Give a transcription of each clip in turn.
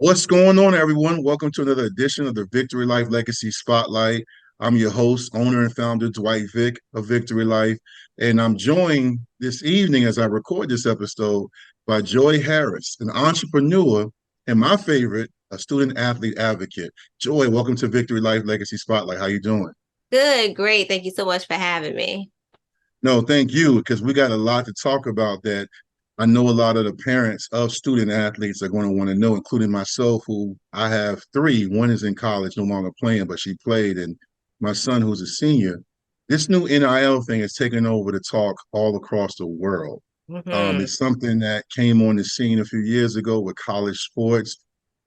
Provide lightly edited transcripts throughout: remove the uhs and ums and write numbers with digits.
What's going on, everyone? Welcome to another edition of the Vicktory Life Legacy Spotlight. I'm your host, owner, and founder, Dwight Vick of Vicktory Life. And I'm joined this evening as I record this episode by Joy Harris, an entrepreneur, and my favorite, a student athlete advocate. Joy, welcome to Vicktory Life Legacy Spotlight. How you doing? Good, great. Thank you so much for having me. No, thank you, because we got a lot to talk about that I know a lot of the parents of student athletes are going to want to know, including myself, who I have three. One is in college, no longer playing, but she played, and my son, who's a senior. This new NIL thing is taking over the talk all across the world. Hmm. It's something that came on the scene a few years ago with college sports,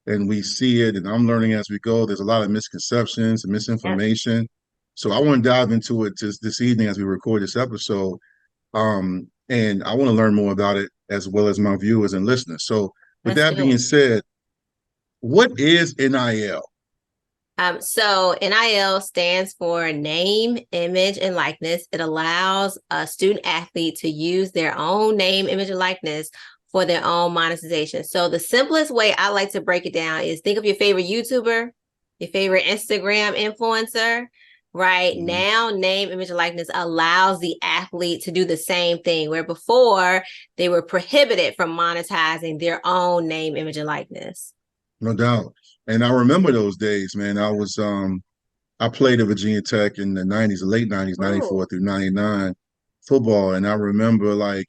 and we see it, and I'm learning as we go. There's a lot of misconceptions and Yep, misinformation. So I want to dive into it just this evening as we record this episode. And I want to learn more about it as well as my viewers and listeners. So, with let's that do it. being said, what is NIL? So NIL stands for name, image, and likeness. It allows a student athlete to use their own name, image, and likeness for their own monetization. So the simplest way I like to break it down is think of your favorite YouTuber, your favorite Instagram influencer. Right Mhm. now, name, image, and likeness allows the athlete to do the same thing, where before they were prohibited from monetizing their own name, image, and likeness. No doubt. And I remember those days, man. I played at Virginia Tech in the 90s, the late 90s, 94 Oh, through 99 football. And I remember like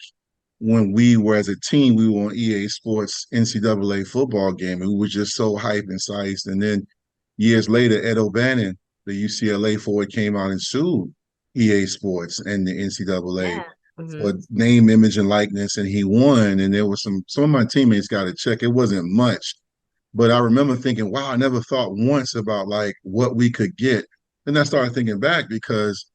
when we were as a team, we were on EA Sports NCAA football game, and we were just so hyped and sized. And then years later, Ed O'Bannon, the UCLA forward, came out and sued EA Sports and the NCAA yeah. Hmm. for name, image, and likeness, and he won. And there was some of my teammates got a check. It wasn't much, but I remember thinking, wow, I never thought once about like what we could get. Then I started thinking back because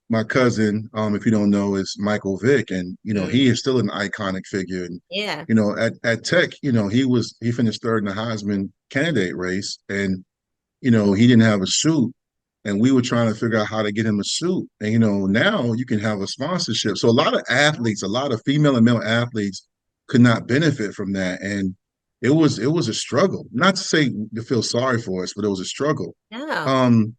my cousin, if you don't know, is Michael Vick, and he is still an iconic figure. And Yeah. at Tech, he finished third in the Heisman candidate race, and he didn't have a suit, and we were trying to figure out how to get him a suit. And now you can have a sponsorship. So a lot of athletes, a lot of female and male athletes, could not benefit from that, and it was a struggle. Not to say to feel sorry for us, but it was a struggle. Yeah. Um,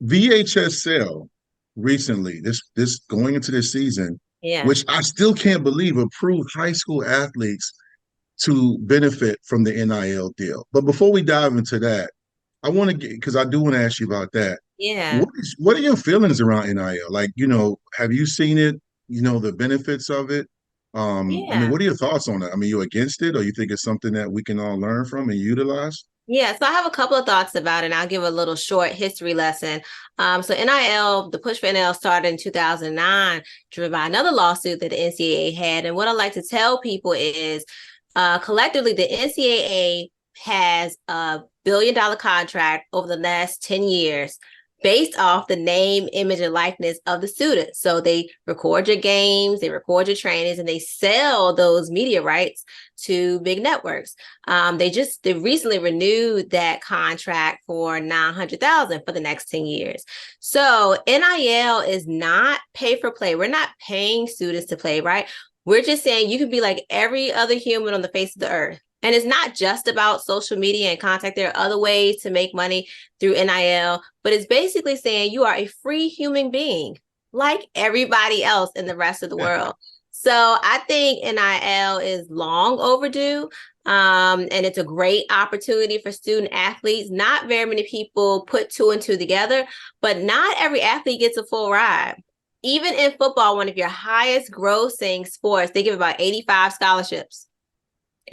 VHSL recently, this going into this season, Yeah. which I still can't believe, approved high school athletes to benefit from the NIL deal. But before we dive into that, I want to get because I do want to ask you about that. Yeah. What are your feelings around NIL? Like, have you seen it? The benefits of it. I mean, Yeah. what are your thoughts on it? I mean, you against it, or you think it's something that we can all learn from and utilize? Yeah. So I have a couple of thoughts about it, and I'll give a little short history lesson. So NIL, the push for NIL started in 2009, driven by another lawsuit that the NCAA had. And what I like to tell people is collectively, the NCAA has a $1 billion contract over the last 10 years based off the name, image, and likeness of the students. So they record your games, they record your trainings, and they sell those media rights to big networks. They recently renewed that contract for 900,000 for the next 10 years. So NIL is not pay for play. We're not paying students to play, right? We're just saying you can be like every other human on the face of the earth. And it's not just about social media and contact. There are other ways to make money through NIL, but it's basically saying you are a free human being like everybody else in the rest of the world. So I think NIL is long overdue. And it's a great opportunity for student athletes. Not very many people put two and two together, but not every athlete gets a full ride. Even in football, one of your highest grossing sports, they give about 85 scholarships.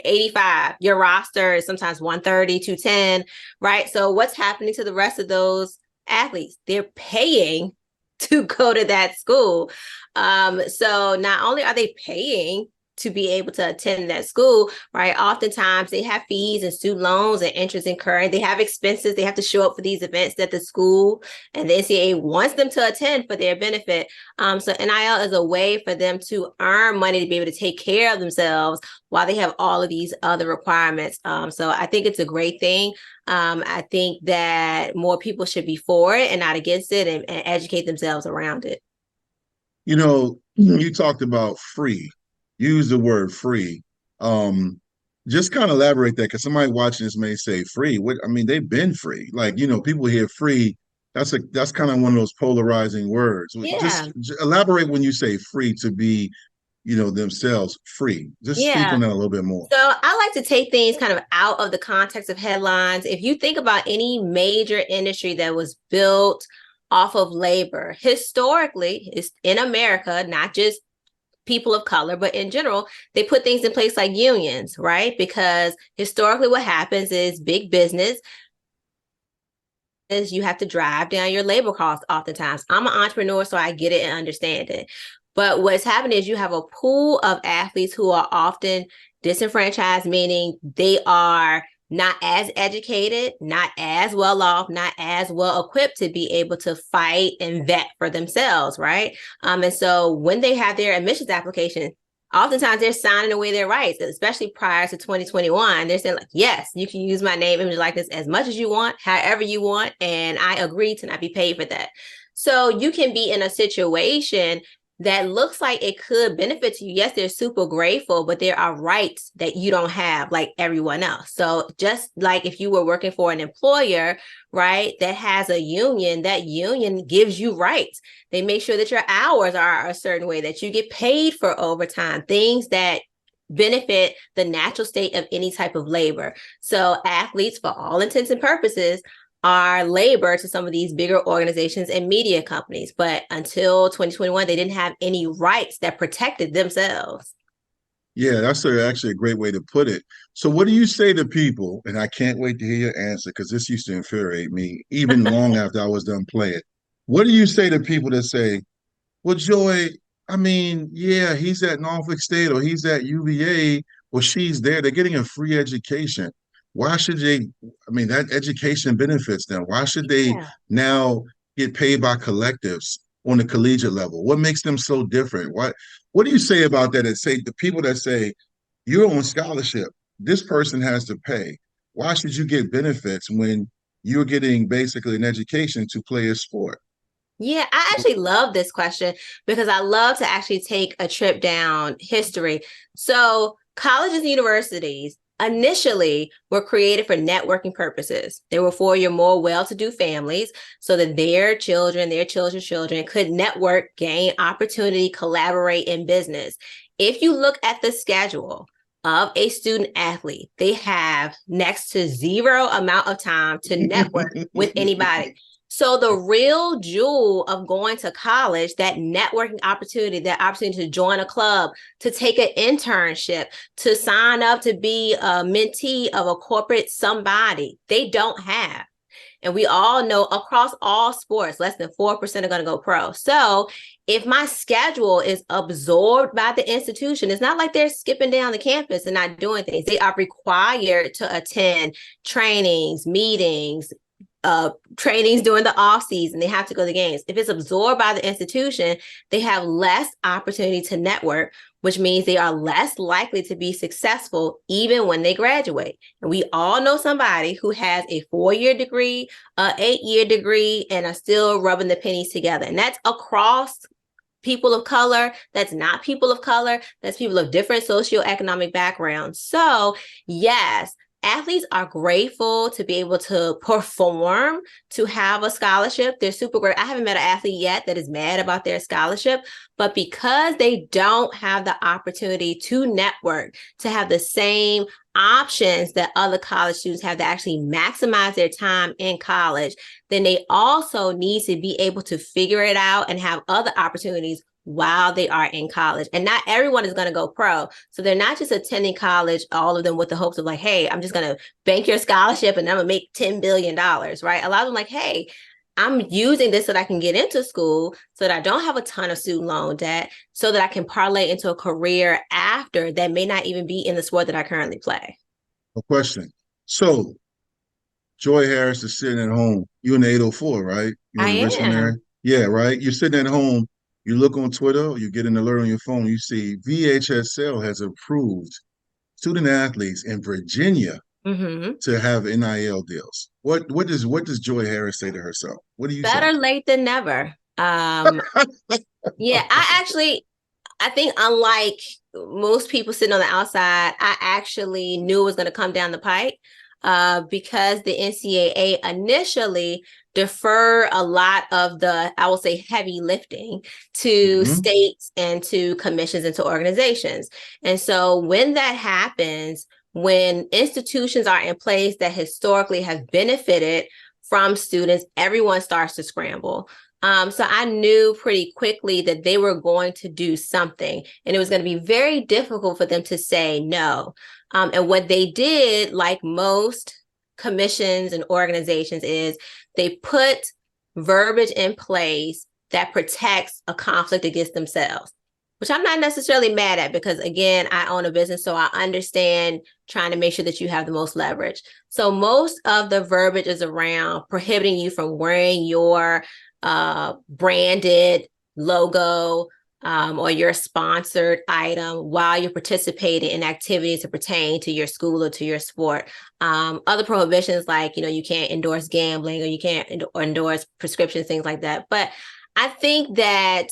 85. Your roster is sometimes 130, 210, right? So what's happening to the rest of those athletes? They're paying to go to that school. So not only are they paying to be able to attend that school, right? Oftentimes they have fees and student loans and interest incurred. They have expenses. They have to show up for these events that the school and the NCAA wants them to attend for their benefit. So NIL is a way for them to earn money to be able to take care of themselves while they have all of these other requirements. So I think it's a great thing. I think that more people should be for it and not against it and educate themselves around it. You talked about free. Use the word free. Um, just kind of elaborate that because somebody watching this may say free. What I mean, they've been free. Like, people hear free. That's kind of one of those polarizing words. Just, Yeah. elaborate when you say free to be, themselves free. Just speak Yeah. on that a little bit more. So I like to take things kind of out of the context of headlines. If you think about any major industry that was built off of labor, historically, it's in America, not just people of color, but in general, they put things in place like unions, right? Because historically, what happens is big business is you have to drive down your labor costs oftentimes. I'm an entrepreneur, so I get it and understand it. But what's happening is you have a pool of athletes who are often disenfranchised, meaning they are not as educated, not as well off, not as well equipped to be able to fight and vet for themselves, right? And so when they have their admissions application, oftentimes they're signing away their rights, especially prior to 2021. They're saying, like, yes, you can use my name, image, likeness as much as you want, however you want, and I agree to not be paid for that. So you can be in a situation that looks like it could benefit you. Yes, they're super grateful, but there are rights that you don't have like everyone else. So just like if you were working for an employer, right, that has a union, that union gives you rights. They make sure that your hours are a certain way, that you get paid for overtime, things that benefit the natural state of any type of labor. So athletes, for all intents and purposes, are labor to some of these bigger organizations and media companies. But until 2021, they didn't have any rights that protected themselves. Yeah, that's actually a great way to put it. So, what do you say to people? And I can't wait to hear your answer because this used to infuriate me even long after I was done playing. What do you say to people that say, well, Joy, I mean, yeah, he's at Norfolk State or he's at UVA or she's there. They're getting a free education. Why should they? I mean, that education benefits them. Why should they Yeah. now get paid by collectives on the collegiate level? What makes them so different? What do you say about that? And say the people that say you're on scholarship, this person has to pay. Why should you get benefits when you're getting basically an education to play a sport? Yeah, I actually love this question because I love to actually take a trip down history. So, colleges and universities initially were created for networking purposes. They were for your more well to do families so that their children, their children's children could network, gain opportunity, collaborate in business. If you look at the schedule of a student athlete, they have next to zero amount of time to network with anybody. So the real jewel of going to college, that networking opportunity, that opportunity to join a club, to take an internship, to sign up to be a mentee of a corporate somebody, they don't have. And we all know across all sports, less than 4% are going to go pro. So if my schedule is absorbed by the institution, it's not like they're skipping down the campus and not doing things. They are required to attend trainings, meetings, trainings during the off season. They have to go to games. If it's absorbed by the institution, they have less opportunity to network, which means they are less likely to be successful even when they graduate. And we all know somebody who has a 4-year degree, a 8-year degree, and are still rubbing the pennies together. And that's across people of color, that's not people of color, that's people of different socioeconomic backgrounds. So, yes, athletes are grateful to be able to perform, to have a scholarship. They're super great. I haven't met an athlete yet that is mad about their scholarship, but because they don't have the opportunity to network, to have the same options that other college students have to actually maximize their time in college, then they also need to be able to figure it out and have other opportunities while they are in college. And not everyone is going to go pro. So they're not just attending college, all of them with the hopes of like, hey, I'm just going to bank your scholarship and I'm going to make $10 billion, right? A lot of them like, hey, I'm using this so that I can get into school, so that I don't have a ton of student loan debt, so that I can parlay into a career after that may not even be in the sport that I currently play. A question. So Joy Harris is sitting at home. You in the 804, right? You're I in the Richmond area? am. Yeah, right. You're sitting at home. You look on Twitter, you get an alert on your phone, you see VHSL has approved student athletes in Virginia Mm-hmm. to have NIL deals. What does Joy Harris say to herself? What do you Better think? late than never. Yeah, I think unlike most people sitting on the outside, I actually knew it was going to come down the pike because the NCAA initially deferred a lot of the, I will say, heavy lifting to Hmm. states and to commissions and to organizations. And so when that happens, when institutions are in place that historically have benefited from students, everyone starts to scramble. So I knew pretty quickly that they were going to do something, and it was going to be very difficult for them to say no. And what they did, like most commissions and organizations, is they put verbiage in place that protects a conflict against themselves, which I'm not necessarily mad at because, again, I own a business, so I understand trying to make sure that you have the most leverage. So most of the verbiage is around prohibiting you from wearing your branded logo or your sponsored item while you're participating in activities that pertain to your school or to your sport. Other prohibitions like, you can't endorse gambling or you can't endorse prescriptions, things like that. But I think that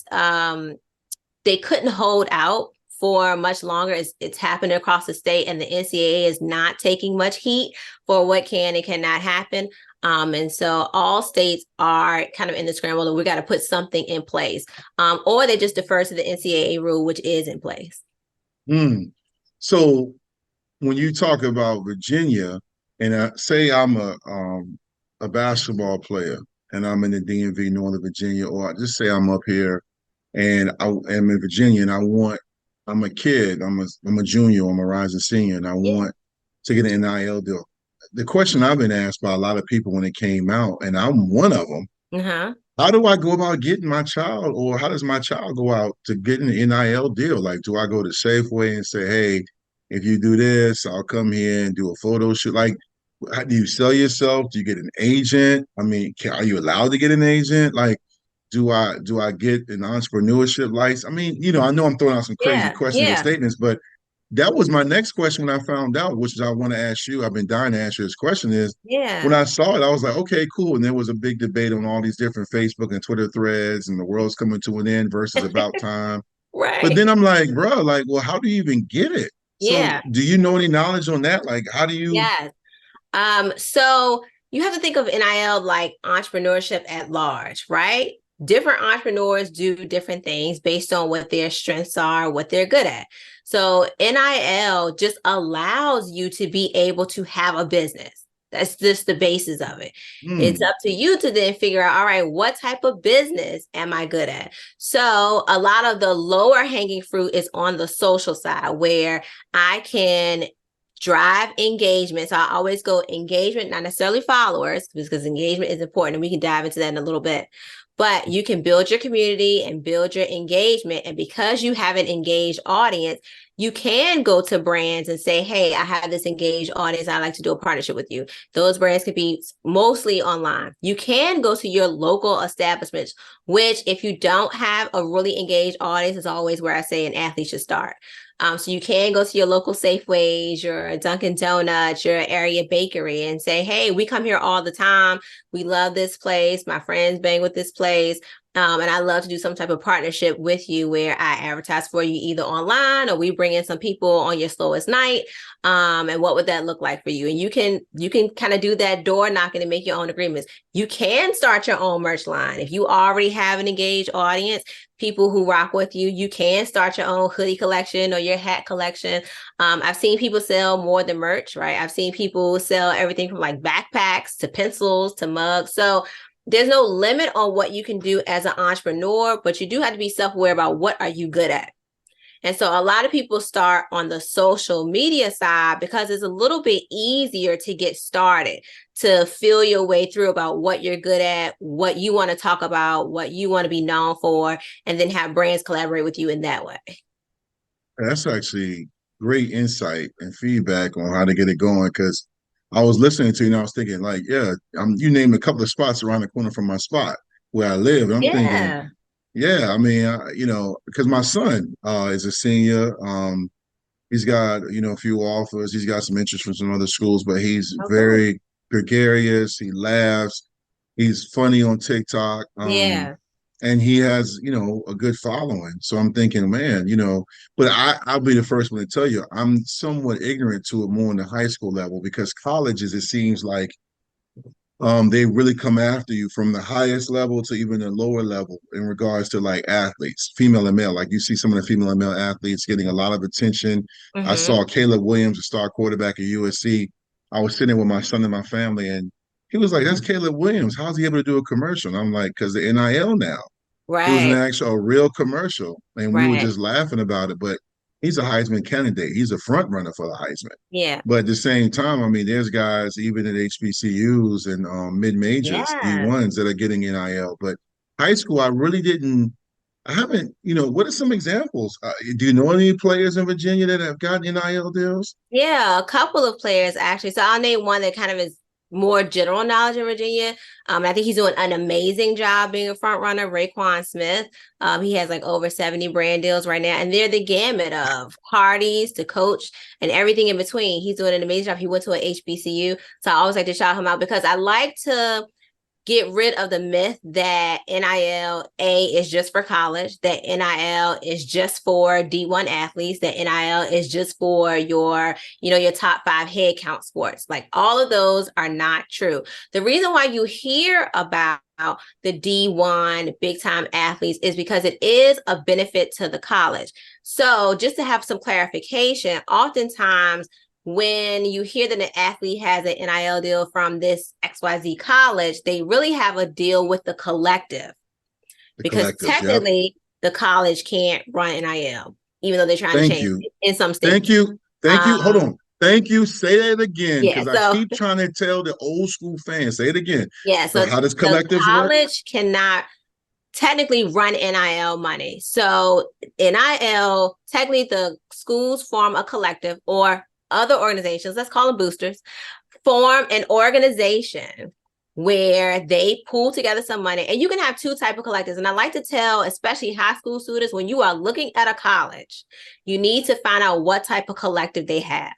they couldn't hold out for much longer. It's happened across the state, and the NCAA is not taking much heat for what can and cannot happen. And so all states are kind of in the scramble that we got to put something in place, or they just defer to the NCAA rule, which is in place. Mm. So when you talk about Virginia, and say I'm a basketball player and I'm in the DMV, Northern Virginia, or just say I'm up here and I am in Virginia and I'm a kid, I'm a junior, I'm a rising senior, and I Yeah. want to get an NIL deal. The question I've been asked by a lot of people when it came out, and I'm one of them, Uh-huh. how do I go about getting my child, or how does my child go out to get an NIL deal? Like, do I go to Safeway and say, hey, if you do this, I'll come here and do a photo shoot? Like, how do you sell yourself? Do you get an agent? I mean, are you allowed to get an agent? Like, do I get an entrepreneurship license? I mean, I know I'm throwing out some crazy Yeah. questions and Yeah. statements, but that was my next question when I found out, which is I want to ask you. I've been dying to ask you this question is when Yeah. I saw it, I was like, okay, cool. And there was a big debate on all these different Facebook and Twitter threads and the world's coming to an end versus about time. But Right. then I'm like, bro, like, well, how do you even get it? So Yeah. do you know any knowledge on that? Like, how do you? Yes. So you have to think of NIL like entrepreneurship at large, right? Different entrepreneurs do different things based on what their strengths are, what they're good at. So NIL just allows you to be able to have a business. That's just the basis of it. It's Hmm. up to you to then figure out, all right, what type of business am I good at? So a lot of the lower hanging fruit is on the social side where I can drive engagement. So I always go engagement, not necessarily followers, because engagement is important. And we can dive into that in a little bit. But you can build your community and build your engagement. And because you have an engaged audience, you can go to brands and say, hey, I have this engaged audience. I'd like to do a partnership with you. Those brands could be mostly online. You can go to your local establishments, which if you don't have a really engaged audience, is always where I say an athlete should start. So you can go to your local Safeways, your Dunkin' Donuts, your area bakery and say, hey, we come here all the time. We love this place. My friends bang with this place. And I love to do some type of partnership with you where I advertise for you either online or we bring in some people on your slowest night. And what would that look like for you? And you can kind of do that door knocking and make your own agreements. You can start your own merch line. If you already have an engaged audience, people who rock with you, you can start your own hoodie collection or your hat collection. I've seen people sell more than merch, right? I've seen people sell everything from like backpacks to pencils to mugs. So there's no limit on what you can do as an entrepreneur, but you do have to be self-aware about what are you good at. And so a lot of people start on the social media side because it's a little bit easier to get started, to feel your way through about what you're good at, what you want to talk about, what you want to be known for, and then have brands collaborate with you in that way. That's actually great insight and feedback on how to get it going. Because I was listening to you and I was thinking, like, yeah, you named a couple of spots around the corner from my spot where I live. And I'm thinking, Yeah. yeah, I mean, because my son is a senior. He's got, a few offers. He's got some interest from some other schools, but he's Oh, cool. very gregarious. He laughs. He's funny on TikTok. Yeah. and he has, a good following. So I'm thinking, man, but I'll be the first one to tell you, I'm somewhat ignorant to it more on the high school level because colleges, it seems like they really come after you from the highest level to even the lower level in regards to like athletes, female and male. Like you see some of the female and male athletes getting a lot of attention. I Mm-hmm. saw Caleb Williams, a star quarterback at USC. I was sitting with my son and my family, and he was like, "That's Caleb Williams. How's he able to do a commercial?" And I'm like, "Because the NIL now." It was an Right. actual a real commercial, and we were Right. just laughing about it. But he's a Heisman candidate. He's a front runner for the Heisman. Yeah. But at the same time, I mean, there's guys even at HBCUs and mid majors, Yes. D1s that are getting NIL. But high school, I really didn't. I haven't. What are some examples? Do you know any players in Virginia that have gotten NIL deals? Yeah, a couple of players actually. So I'll name one that kind of is more general knowledge in Virginia. I think he's doing an amazing job being a front runner, Raekwon Smith. He has like over 70 brand deals right now, and they're the gamut of parties to coach and everything in between. He's doing an amazing job. He went to a HBCU, so I always like to shout him out because I like to get rid of the myth that NIL is just for college, that NIL is just for D1 athletes, that NIL is just for your top 5 head count sports. Like all of those are not true. The reason why you hear about the D1 big time athletes is because it is a benefit to the college. So just to have some clarification, oftentimes when you hear that an athlete has an NIL deal from this XYZ college, they really have a deal with the collective The because collectives, yep. technically the college can't run NIL, even though they're trying to Thank change you. it in some Thank states. you. Thank you. Hold Um, on. Thank you. Say that again, yeah, because I so keep trying to tell the old school fans. Say it again. yeah, So so how does the collectives work? college cannot technically run NIL money. So NIL, technically the schools form a collective or other organizations, let's call them boosters, form an organization where they pool together some money, and you can have two type of collectives. And I like to tell especially high school students, when you are looking at a college, you need to find out what type of collective they have,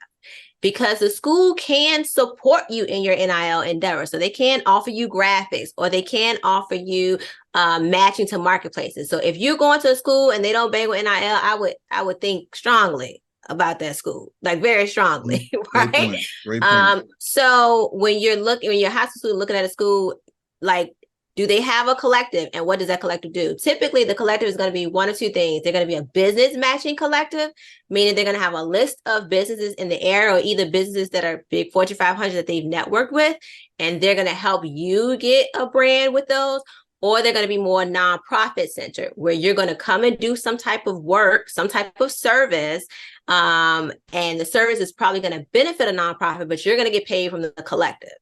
because the school can support you in your NIL endeavor. So they can offer you graphics, or they can offer you matching to marketplaces. So if you're going to a school and they don't bang with NIL, I would think strongly about that school, like very strongly, Great right? point. Great point. So when you're high school student looking at a school, like, do they have a collective, and what does that collective do? Typically the collective is going to be one or two things. They're going to be a business matching collective, meaning they're going to have a list of businesses in the area, or either businesses that are big Fortune 500 that they've networked with, and they're going to help you get a brand with those. Or they're going to be more nonprofit centered, where you're going to come and do some type of work, some type of service, and the service is probably going to benefit a nonprofit, but you're going to get paid from the collective.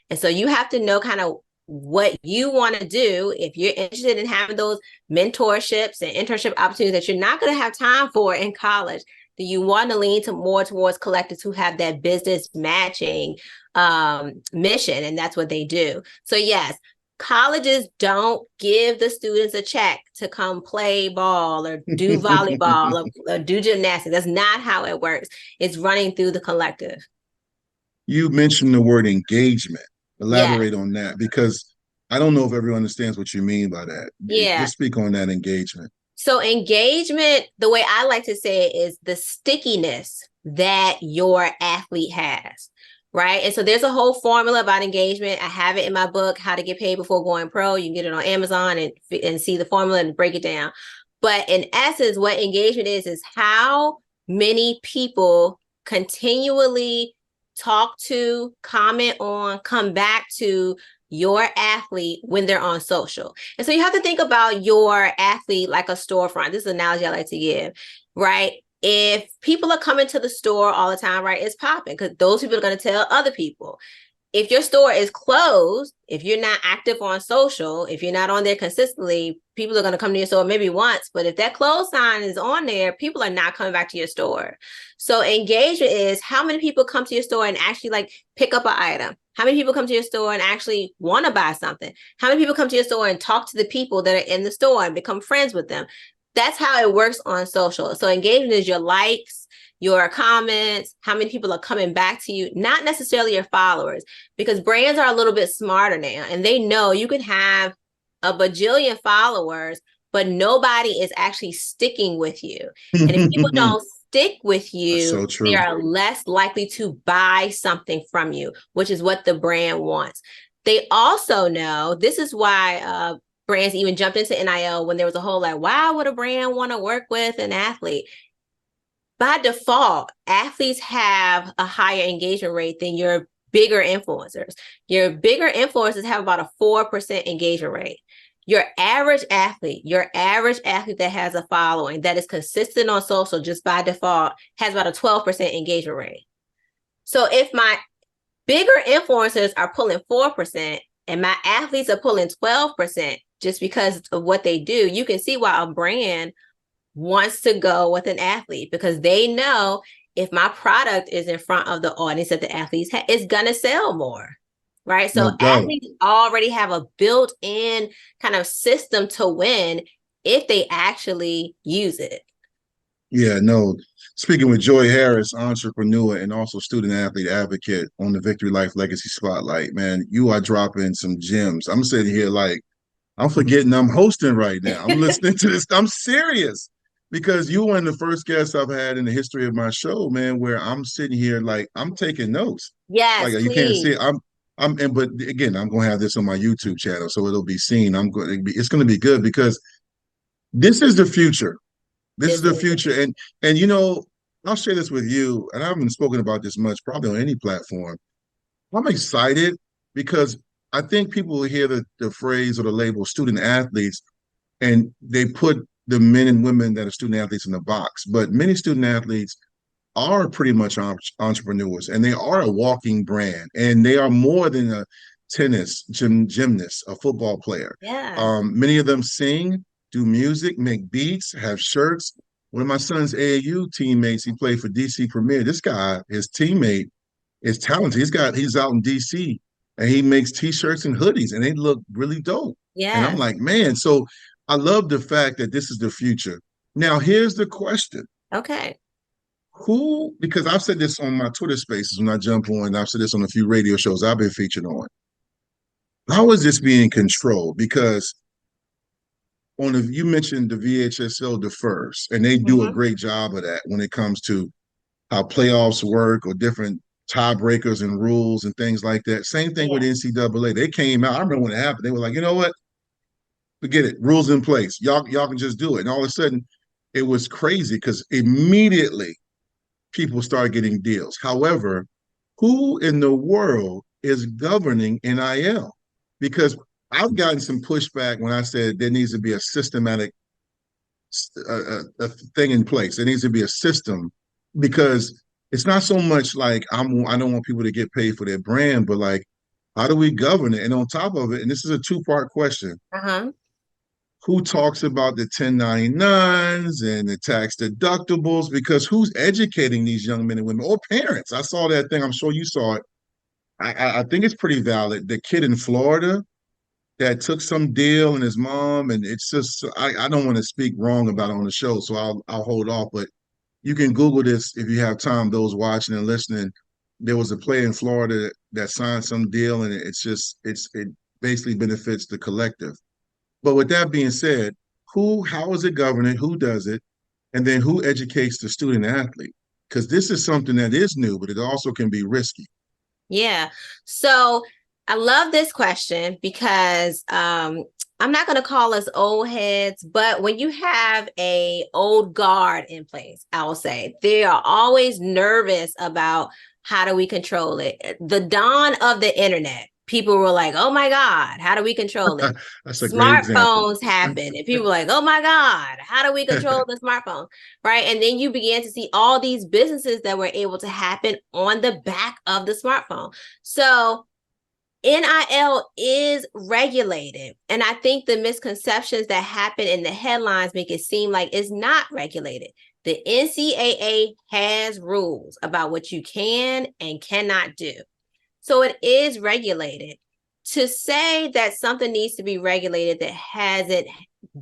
And so you have to know kind of what you want to do if you're interested in having those mentorships and internship opportunities that you're not going to have time for in college. Do you want to lean to more towards collectives who have that business matching mission? And that's what they do. So yes, colleges don't give the students a check to come play ball or do volleyball or do gymnastics. That's not how it works. It's running through the collective. You mentioned the word engagement. Yes. Elaborate on that because I don't know if everyone understands what you mean by that. Yeah. Just speak on that engagement. So engagement, the way I like to say it, is the stickiness that your athlete has, right? And so there's a whole formula about engagement. I have it in my book, How to Get Paid Before Going Pro. You can get it on Amazon and see the formula and break it down. But in essence, what engagement is how many people continually talk to, comment on, come back to your athlete when they're on social. And so you have to think about your athlete like a storefront. This is an analogy I like to give, right? If people are coming to the store all the time, right, it's popping because those people are going to tell other people. If your store is closed, if you're not active on social, if you're not on there consistently, people are going to come to your store maybe once. But if that close sign is on there, people are not coming back to your store. So engagement is how many people come to your store and actually like pick up an item. How many people come to your store and actually want to buy something? How many people come to your store and talk to the people that are in the store and become friends with them? That's how it works on social. So engagement is your likes, your comments, how many people are coming back to you, not necessarily your followers, because brands are a little bit smarter now and they know you can have a bajillion followers, but nobody is actually sticking with you. And if people That's don't stick with you, so they true. are less likely to buy something from you, which is what the brand wants. They also know this is why brands even jumped into NIL when there was a whole like, why would a brand want to work with an athlete? By default, athletes have a higher engagement rate than your bigger influencers. Your bigger influencers have about a 4% engagement rate. Your average athlete that has a following that is consistent on social just by default has about a 12% engagement rate. So if my bigger influencers are pulling 4% and my athletes are pulling 12% just because of what they do, you can see why a brand wants to go with an athlete, because they know if my product is in front of the audience that the athletes it's going to sell more. Right. No So doubt. athletes already have a built in kind of system to win if they actually use it. Yeah, no. Speaking with Joy Harris, entrepreneur and also student athlete advocate on the Vicktory Life Legacy Spotlight, man, you are dropping some gems. I'm sitting here like I'm forgetting I'm hosting right now. I'm listening to this. I'm serious because you one of the first guests I've had in the history of my show, man, where I'm sitting here like I'm taking notes. Like Yes, you can't see please. it. And but again, I'm gonna have this on my YouTube channel, so it'll be seen. It's gonna be good because this is the future. This is This the is the future. And you know, I'll share this with you, and I haven't spoken about this much, probably on any platform. I'm excited because I think people hear the phrase or the label student athletes and they put the men and women that are student athletes in the box. But many student athletes are pretty much entrepreneurs and they are a walking brand and they are more than a gymnast, a football player. yeah. Many of them sing, do music, make beats, have shirts. One of my son's AAU teammates, he played for DC Premier. This guy, his teammate, is talented. He's out in DC and he makes t-shirts and hoodies and they look really dope. And I'm Yes. like, man, so I love the fact that this is the future. Now, here's the question. Okay. Because I've said this on my Twitter spaces when I jump on, I've said this on a few radio shows I've been featured on. How is this being controlled? Because you mentioned the VHSL defers, and they do a Mm-hmm. great job of that when it comes to how playoffs work or different tiebreakers and rules and things like that. Same thing with Yeah. NCAA. They came out. I remember when it happened. They were like, you know what? Forget it. Rules in place. Y'all can just do it. And all of a sudden, it was crazy because immediately people started getting deals. However, who in the world is governing NIL? Because I've gotten some pushback when I said there needs to be a systematic a thing in place. There needs to be a system because it's not so much like I don't want people to get paid for their brand, but like how do we govern it? And on top of it, and this is a two-part question, Uh-huh. who talks about the 1099s and the tax deductibles? Because who's educating these young men and women or parents? I saw that thing. I'm sure you saw it. I think it's pretty valid. The kid in Florida that took some deal and his mom, and it's just I don't want to speak wrong about it on the show, so I'll hold off. But you can Google this if you have time. Those watching and listening, there was a player in Florida that signed some deal, and it basically benefits the collective. But with that being said, how is it governed? Who does it? And then who educates the student athlete? Because this is something that is new, but it also can be risky. Yeah. So I love this question because I'm not going to call us old heads, but when you have a old guard in place, I will say they are always nervous about how do we control it. The dawn of the internet, people were like, "Oh my God, how do we control it?" That's a great example. Smartphones happen, and people were like, "Oh my God, how do we control the smartphone?" Right? And then you began to see all these businesses that were able to happen on the back of the smartphone. So NIL is regulated. And I think the misconceptions that happen in the headlines make it seem like it's not regulated. The NCAA has rules about what you can and cannot do. So it is regulated. To say that something needs to be regulated that hasn't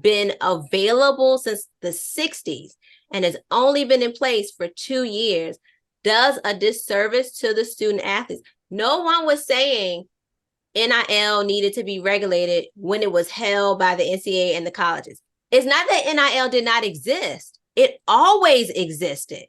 been available since the 60s and has only been in place for 2 years does a disservice to the student athletes. No one was saying NIL needed to be regulated when it was held by the NCAA and the colleges. It's not that NIL did not exist. It always existed,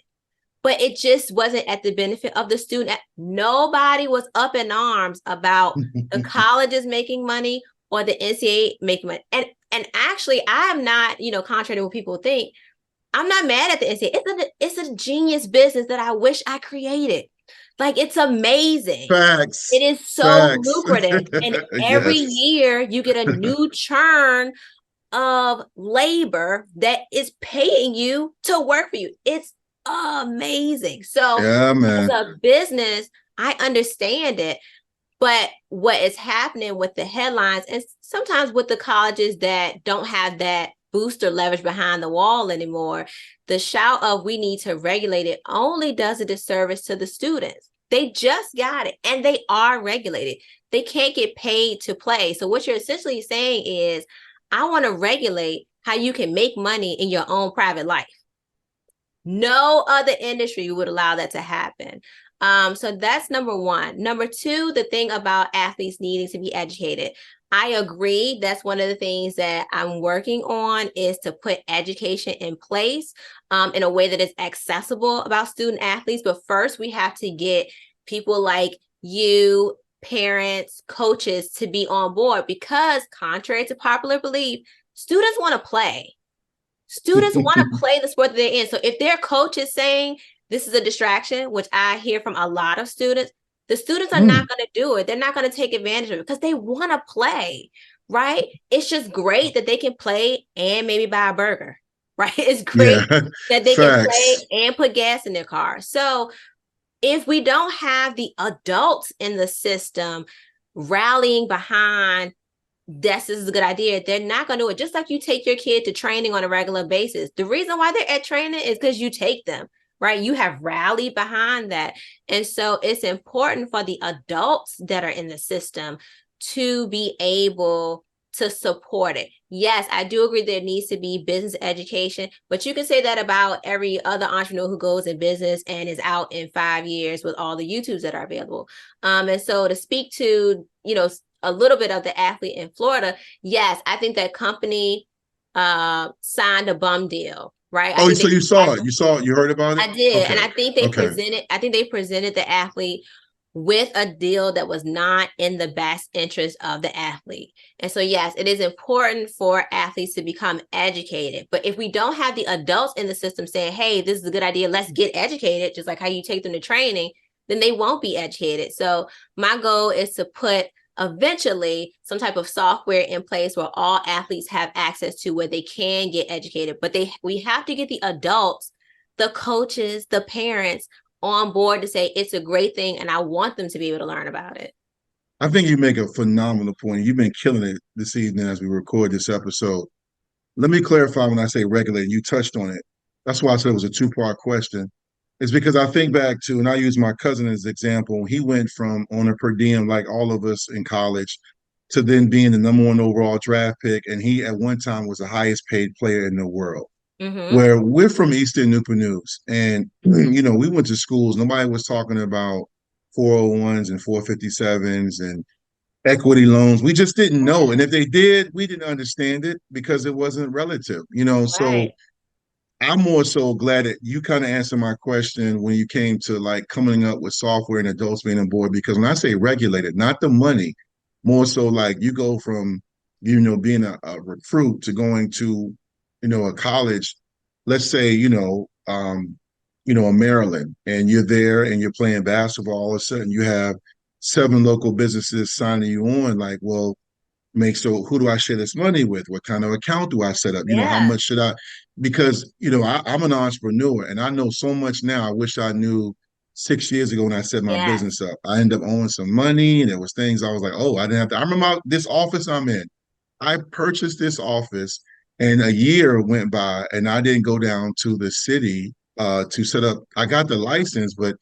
but it just wasn't at the benefit of the student. Nobody was up in arms about the colleges making money or the NCAA making money. And actually, I'm not, contrary to what people think, I'm not mad at the NCAA. It's a genius business that I wish I created. Like, it's amazing. It Facts. is so Facts. lucrative. And every Yes. year you get a new churn of labor that is paying you to work for you. It's amazing. So, Yeah, as man. a business, I understand it. But what is happening with the headlines and sometimes with the colleges that don't have that booster leverage behind the wall anymore, the shout of we need to regulate it only does a disservice to the students. They just got it and they are regulated. They can't get paid to play. So what you're essentially saying is, I want to regulate how you can make money in your own private life. No other industry would allow that to happen. So that's number one. Number two, the thing about athletes needing to be educated. I agree. That's one of the things that I'm working on is to put education in place in a way that is accessible about student athletes. But first, we have to get people like you, parents, coaches to be on board because contrary to popular belief, students want to play. Students want to play the sport that they're in. So if their coach is saying this is a distraction, which I hear from a lot of students, the students are not going to do it. They're not going to take advantage of it because they want to play, right? It's just great that they can play and maybe buy a burger, right? It's Yeah. great that they can play Facts. and put gas in their car. So if we don't have the adults in the system rallying behind this is a good idea, they're not going to do it. Just like you take your kid to training on a regular basis. The reason why they're at training is because you take them, right? You have rallied behind that. And so it's important for the adults that are in the system to be able to support it. Yes, I do agree there needs to be business education, but you can say that about every other entrepreneur who goes in business and is out in 5 years with all the YouTubes that are available. And so to speak to, a little bit of the athlete in Florida, yes, I think that company signed a bum deal, right? I Oh, think so they you saw it. You saw it. You heard about it? I did. And Okay. Okay. I think they presented the athlete with a deal that was not in the best interest of the athlete. And so, yes, it is important for athletes to become educated. But if we don't have the adults in the system saying, hey, this is a good idea, let's get educated, just like how you take them to training, then they won't be educated. So my goal is to put eventually some type of software in place where all athletes have access to where they can get educated. But we have to get the adults, the coaches, the parents on board to say it's a great thing and I want them to be able to learn about it. I think you make a phenomenal point. You've been killing it this evening as we record this episode. Let me clarify when I say regulated. You touched on it. That's why I said it was a two-part question. It's because I think back to, and I use my cousin as an example. He went from on a per diem, like all of us in college, to then being the number one overall draft pick. And he at one time was the highest paid player in the world. Mm-hmm. Where we're from Eastern Newport News. And, we went to schools. Nobody was talking about 401s and 457s and equity loans. We just didn't know. And if they did, we didn't understand it because it wasn't relative. So Right. I'm more so glad that you kind of answered my question when you came to like coming up with software and adults being on board. Because when I say regulated, not the money, more so like you go from, being a recruit to going to, a college, let's say, in Maryland, and you're there and you're playing basketball, all of a sudden you have 7 local businesses signing you on, like, well, so who do I share this money with? What kind of account do I set up? How Yeah. much should I? Because I'm an entrepreneur and I know so much now. I wish I knew 6 years ago when I set my Yes. business up. I ended up owing some money, and there was things I was like, oh, I didn't have to. I remember this office I'm in. I purchased this office, and a year went by, and I didn't go down to the city to set up. I got the license, but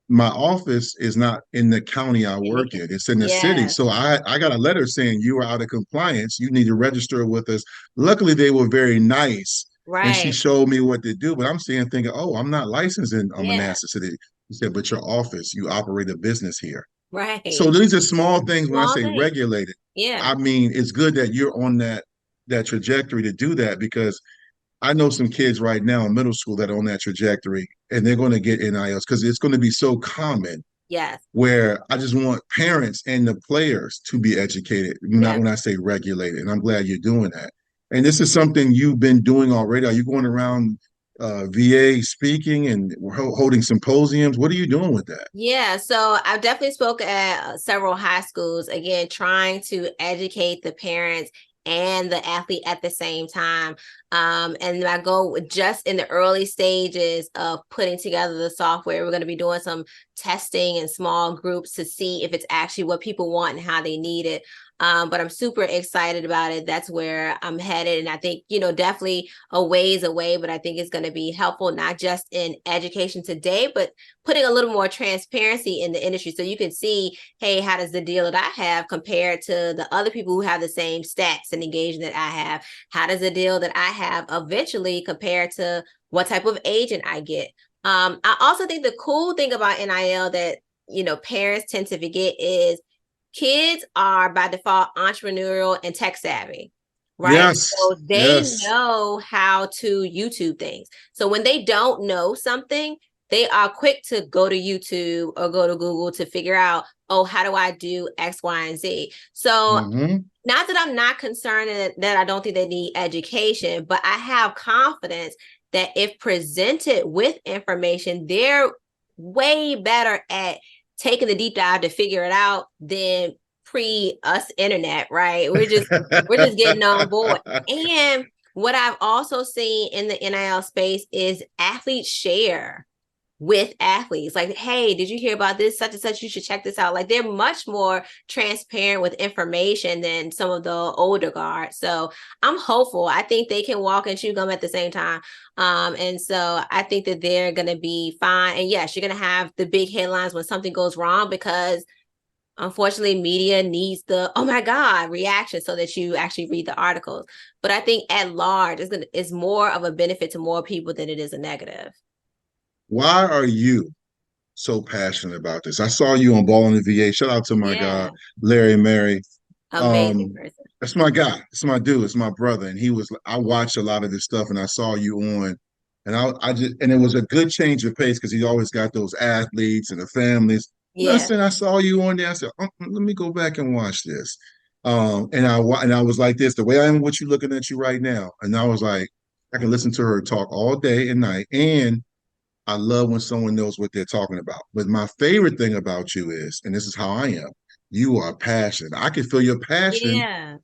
my office is not in the county I And they work can, in. It's in the city. yeah. So I got a letter saying you are out of compliance. You need to register with us. Luckily, they were very nice. And she Right. showed me what to do. But I'm saying, thinking, oh, I'm not licensed in Yeah. Manassas City. She said, but your office, you operate a business here. Right. So these are small things. When I Small say thing. regulated, Yeah. I mean it's good that you're on that trajectory to do that, because I know some kids right now in middle school that are on that trajectory, and they're going to get NILs because it's going to be so common. Yes. Where I just want parents and the players to be educated, not Yeah. when I say regulated. And I'm glad you're doing that. And this is something you've been doing already. Are you going around VA speaking and holding symposiums? What are you doing with that? Yeah, so I've definitely spoke at several high schools, again, trying to educate the parents and the athlete at the same time. And my goal just in the early stages of putting together the software, we're going to be doing some testing in small groups to see if it's actually what people want and how they need it. But I'm super excited about it. That's where I'm headed. And I think, definitely a ways away, but I think it's going to be helpful, not just in education today, but putting a little more transparency in the industry so you can see, hey, how does the deal that I have compare to the other people who have the same stats and engagement that I have? How does the deal that I have eventually compare to what type of agent I get? I also think the cool thing about NIL that, parents tend to forget is kids are by default entrepreneurial and tech savvy. Right. Yes, So they yes. know how to YouTube things. So when they don't know something, they are quick to go to YouTube or go to Google to figure out, oh, how do I do X, Y, and Z? So Mm-hmm. not that I'm not concerned that I don't think they need education, but I have confidence that if presented with information, they're way better at taking the deep dive to figure it out than pre us internet, right? We're just getting on board. And what I've also seen in the NIL space is athletes share with athletes. Like, hey, did you hear about this? Such and such, you should check this out. Like, they're much more transparent with information than some of the older guards. So I'm hopeful. I think they can walk and chew gum at the same time. And so I think that they're going to be fine. And yes, you're going to have the big headlines when something goes wrong, because unfortunately media needs the oh my god reaction so that you actually read the articles. But I think at large it's more of a benefit to more people than it is a negative. Why are you so passionate about this? I saw you on Ball in the VA. Shout out to my guy, Yeah. Larry and Mary. Amazing Um, person. that's my guy. It's my dude. It's my brother. And I watched a lot of this stuff and I saw you on. And I just, and it was a good change of pace because he always got those athletes and the families. Yeah. Listen, I saw you on there. I said, let me go back and watch this. And I was like this, the way I am with you, looking at you right now. And I was like, I can listen to her talk all day and night. And I love when someone knows what they're talking about. But my favorite thing about you is, and this is how I am, you are passionate. I can feel your passion. Yeah.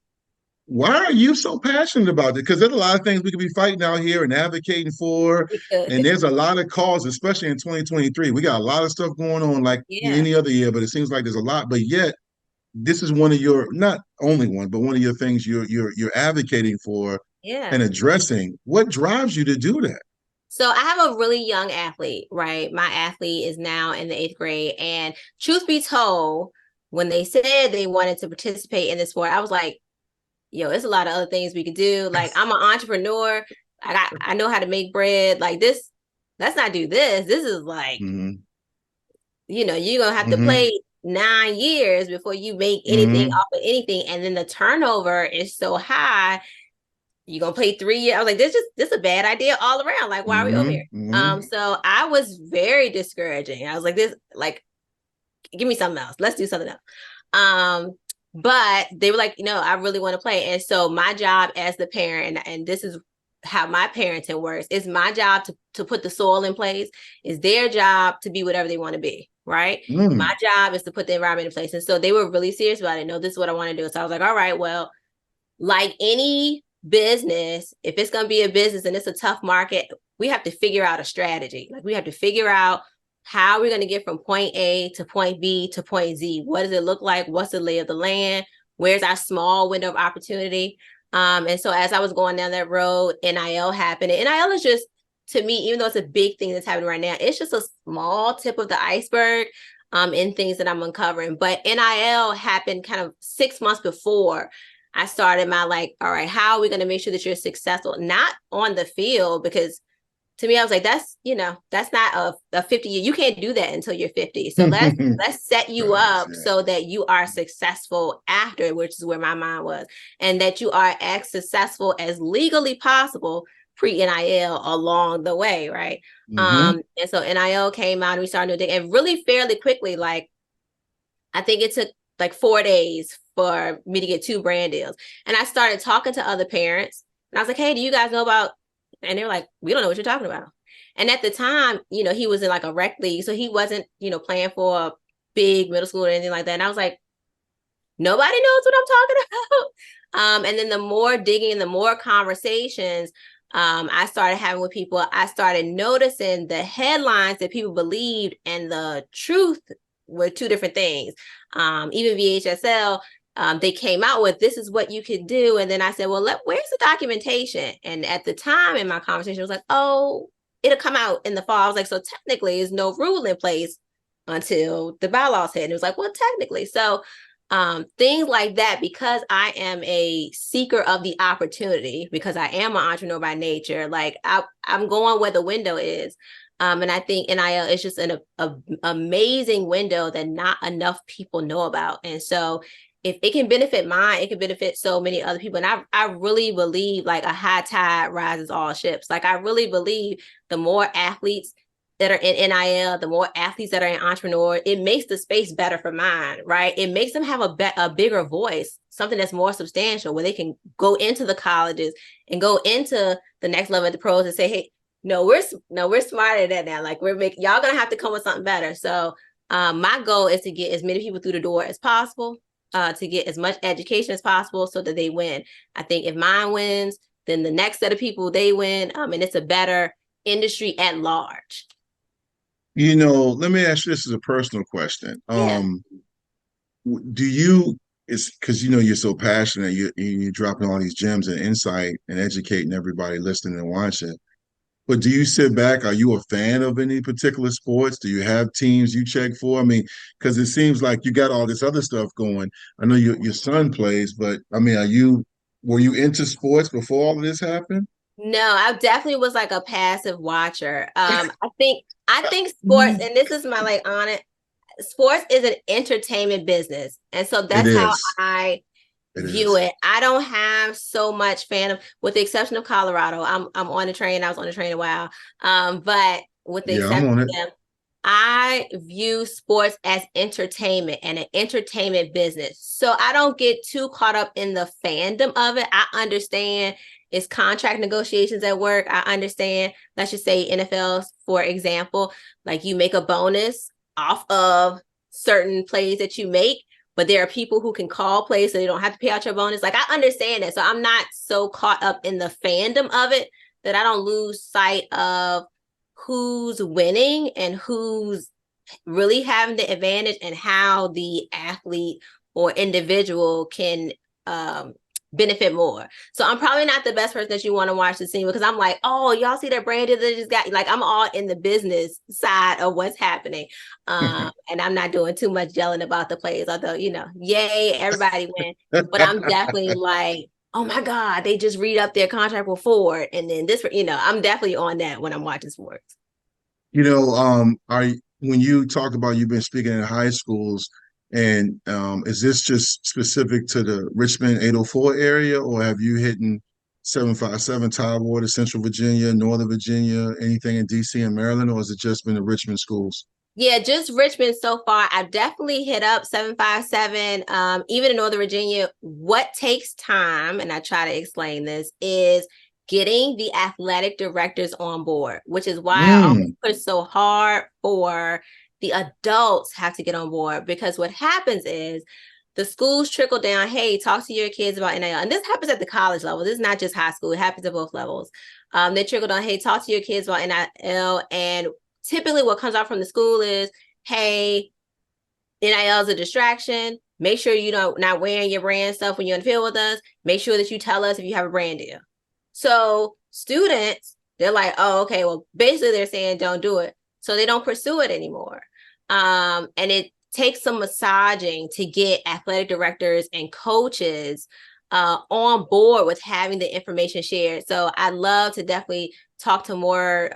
Why are you so passionate about it? Because there's a lot of things we could be fighting out here and advocating for. We And could. there's a lot of causes, especially in 2023. We got a lot of stuff going on like Yeah. any other year, but it seems like there's a lot. But yet, this is one of your, not only one, but one of your things you're advocating for and Yeah. addressing. What drives you to do that? So I have a really young athlete, right? My athlete is now in the 8th grade. And truth be told, when they said they wanted to participate in this sport, I was like, yo, it's a lot of other things we could do. Like, I'm an entrepreneur. I know how to make bread. Like this, let's not do this. This is like, Mm-hmm. you're gonna have to Mm-hmm. play 9 years before you make anything Mm-hmm. off of anything. And then the turnover is so high. You're gonna play 3 years. I was like, this is a bad idea all around. Like, why are we over here? Mm-hmm. So I was very discouraging. I was like, this, like, give me something else. Let's do something else. Um, but they were like, I really want to play. And so my job as the parent, and this is how my parenting works, is my job to put the soil in place. Is their job to be whatever they want to be. Right. My Mm-hmm. job is to put the environment in place. And so they were really serious about it. No, this is what I want to do. So I was like, all right, well, like any business, if it's going to be a business and it's a tough market, we have to figure out a strategy. Like we have to figure out how we're going to get from point A to point B to point Z. What does it look like? What's the lay of the land? Where's our small window of opportunity? And so as I was going down that road, NIL happened. And NIL is just, to me, even though it's a big thing that's happening right now, it's just a small tip of the iceberg in things that I'm uncovering. But NIL happened kind of 6 months before I started my like, all right, how are we going to make sure that you're successful? Not on the field, because to me, I was like, that's not a 50 year. You can't do that until you're 50. So let's set you Right, up so exactly. that you are successful after, which is where my mind was, and that you are as successful as legally possible pre NIL along the way, right? Hmm. And so NIL came out and we started doing it, and really fairly quickly, like I think it took like 4 days for me to get 2 brand deals. And I started talking to other parents and I was like, hey, do you guys know about? And they were like, we don't know what you're talking about. And at the time, he was in like a rec league. So he wasn't, playing for a big middle school or anything like that. And I was like, nobody knows what I'm talking about. And then the more digging, the more conversations I started having with people, I started noticing the headlines that people believed and the truth were two different things. Even VHSL, they came out with this is what you could do. And then I said, well, where's the documentation? And at the time in my conversation, it was like, oh, it'll come out in the fall. I was like, so technically, there's no rule in place until the bylaws hit. And it was like, well, technically. So things like that, because I am a seeker of the opportunity, because I am an entrepreneur by nature, like I'm going where the window is. And I think NIL is just an amazing window that not enough people know about. And so if it can benefit mine, it can benefit so many other people. And I really believe like a high tide rises all ships. Like I really believe the more athletes that are in NIL, the more athletes that are in entrepreneur, it makes the space better for mine, right? It makes them have a bigger voice, something that's more substantial, where they can go into the colleges and go into the next level of the pros and say, hey, we're smarter than that now. Like y'all gonna have to come with something better. So my goal is to get as many people through the door as possible, to get as much education as possible so that they win. I think if mine wins, then the next set of people, they win. And it's a better industry at large. Let me ask you this as a personal question. Yeah. Do you, it's because you're so passionate, you're dropping all these gems and insight and educating everybody listening and watching. But do you sit back? Are you a fan of any particular sports? Do you have teams you check for? I mean, because it seems like you got all this other stuff going. I know your son plays, but I mean, were you into sports before all of this happened? No, I definitely was like a passive watcher. I think sports, and this is my like on it, sports is an entertainment business. And so It that's how is. I It view is. it. I don't have so much fandom, with the exception of Colorado. I'm on the train. I was on the train a while. But with the Yeah, I'm exception on of it. them, I view sports as entertainment and an entertainment business. So I don't get too caught up in the fandom of it. I understand it's contract negotiations at work. I understand, let's just say NFL, for example, like you make a bonus off of certain plays that you make, but there are people who can call plays so they don't have to pay out your bonus. Like I understand that. So I'm not so caught up in the fandom of it that I don't lose sight of who's winning and who's really having the advantage and how the athlete or individual can um, benefit more. So I'm probably not the best person that you want to watch the scene, because I'm like, oh, y'all see that Brandon that just got, like I'm all in the business side of what's happening. And I'm not doing too much yelling about the plays, although, yay, everybody win. But I'm definitely like, oh my God, they just read up their contract with Ford. And then I'm definitely on that when I'm watching sports. When you talk about you've been speaking in high schools, and is this just specific to the Richmond 804 area, or have you hit 757 Tidewater, Central Virginia, Northern Virginia, anything in DC and Maryland, or has it just been the Richmond schools? Yeah, just Richmond so far. I've definitely hit up 757. Even in Northern Virginia, what takes time, and I try to explain this, is getting the athletic directors on board, which is why I always Mm, push so hard for the adults have to get on board. Because what happens is the schools trickle down, hey, talk to your kids about NIL. And this happens at the college level. This is not just high school. It happens at both levels. They trickle down, hey, talk to your kids about NIL. And typically what comes out from the school is, hey, NIL is a distraction. Make sure you don't not wearing your brand stuff when you're in the field with us. Make sure that you tell us if you have a brand deal. So students, they're like, oh, okay, well, basically they're saying don't do it. So they don't pursue it anymore. And it takes some massaging to get athletic directors and coaches on board with having the information shared. So I'd love to definitely talk to more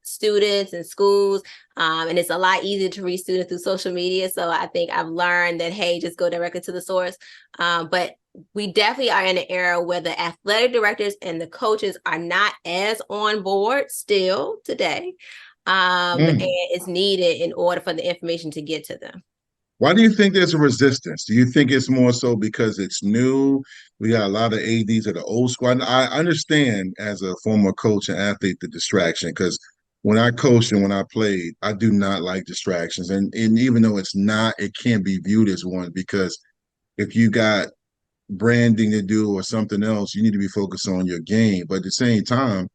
students and schools. And it's a lot easier to reach students through social media. So I think I've learned that, hey, just go directly to the source. But we definitely are in an era where the athletic directors and the coaches are not as on board still today. And it's needed in order for the information to get to them. Why do you think there's a resistance? Do you think it's more so because it's new? We got a lot of ADs that are old school. I understand as a former coach and athlete the distraction because when I coached and when I played, I do not like distractions. And even though it's not, it can't be viewed as one because if you got branding to do or something else, you need to be focused on your game. But at the same time,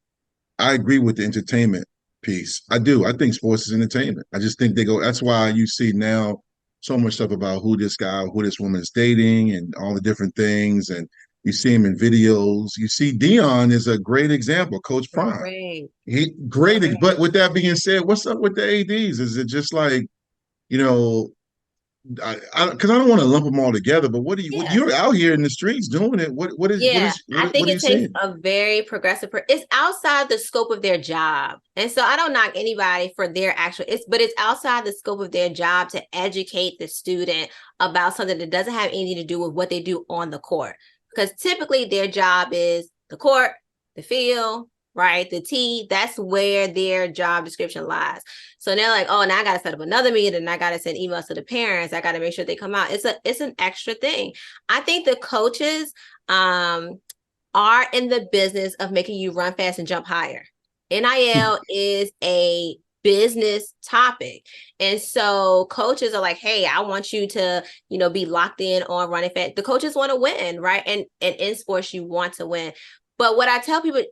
I agree with the entertainment piece. I do. I think sports is entertainment. I just think they go. That's why you see now so much stuff about who this guy, who this woman is dating, and all the different things. And you see him in videos. You see Dion is a great example. Coach Prime, Great. he great. But with that being said, what's up with the ads? Is it just like you know? Because I don't want to lump them all together, but what do you? Yeah. You're out here in the streets doing it. What is? What Yeah, is? I What think are you it takes seeing? a very progressive. It's outside the scope of their job, and so I don't knock anybody for their actual. But it's outside the scope of their job to educate the student about something that doesn't have anything to do with what they do on the court. Because typically their job is the court, the field, right, the tee. That's where their job description lies. So they're like, oh, now I got to set up another meeting, and I got to send emails to the parents. I got to make sure they come out. It's an extra thing. I think the coaches are in the business of making you run fast and jump higher. NIL is a business topic. And so coaches are like, hey, I want you to, be locked in on running fast. The coaches want to win, right? And in sports, you want to win. But what I tell people,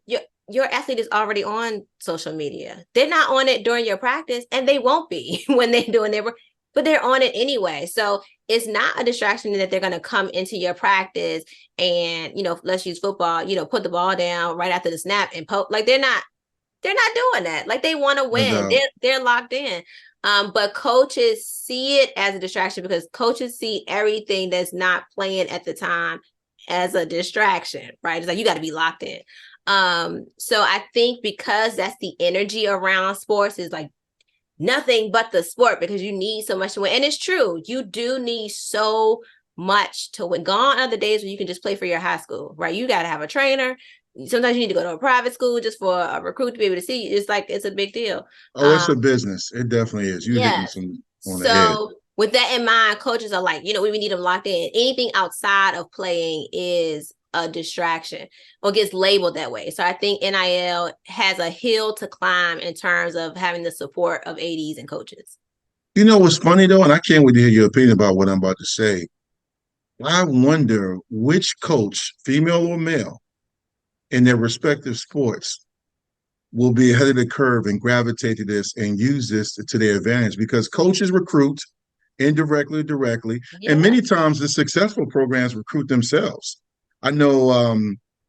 your athlete is already on social media. They're not on it during your practice, and they won't be when they're doing their work, but they're on it anyway. So it's not a distraction that they're going to come into your practice and, let's use football, put the ball down right after the snap and poke. Like they're not doing that. Like they want to No win. doubt. They're locked in. But coaches see it as a distraction because coaches see everything that's not playing at the time as a distraction, right? It's like you got to be locked in. So I think because that's the energy around sports is like nothing but the sport because you need so much to win. And it's true. You do need so much to win. Gone are the days when you can just play for your high school, right? You got to have a trainer. Sometimes you need to go to a private school just for a recruit to be able to see you. It's like, it's a big deal. Oh, it's a business. It definitely is. You're hitting Yes. some on the head. So with that in mind, coaches are like, we need them locked in. Anything outside of playing is a distraction or gets labeled that way. So I think NIL has a hill to climb in terms of having the support of ADs and coaches. You know what's funny though, and I can't wait to hear your opinion about what I'm about to say. I wonder which coach, female or male, in their respective sports will be ahead of the curve and gravitate to this and use this to their advantage because coaches recruit indirectly, directly, and Yeah. many times the successful programs recruit themselves. I know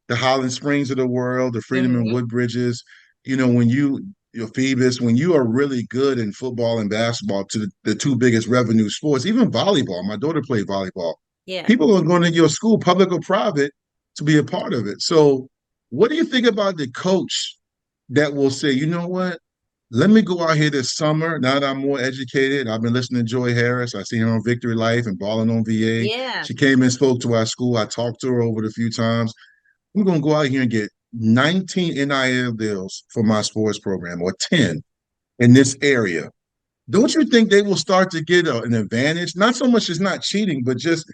the Holland Springs of the world, the Freedom and Mm-hmm. Woodbridges. When your Phoebus, when you are really good in football and basketball, to the two biggest revenue sports, even volleyball. My daughter played volleyball. Yeah. People are going to your school, public or private, to be a part of it. So, what do you think about the coach that will say, you know what? Let me go out here this summer. Now that I'm more educated, I've been listening to Joy Harris. I seen her on Vicktory Life and balling on VA. Yeah. She came and spoke to our school. I talked to her over it a few times. I'm going to go out here and get 19 NIL deals for my sports program or 10 in this area. Don't you think they will start to get an advantage? Not so much as not cheating, but just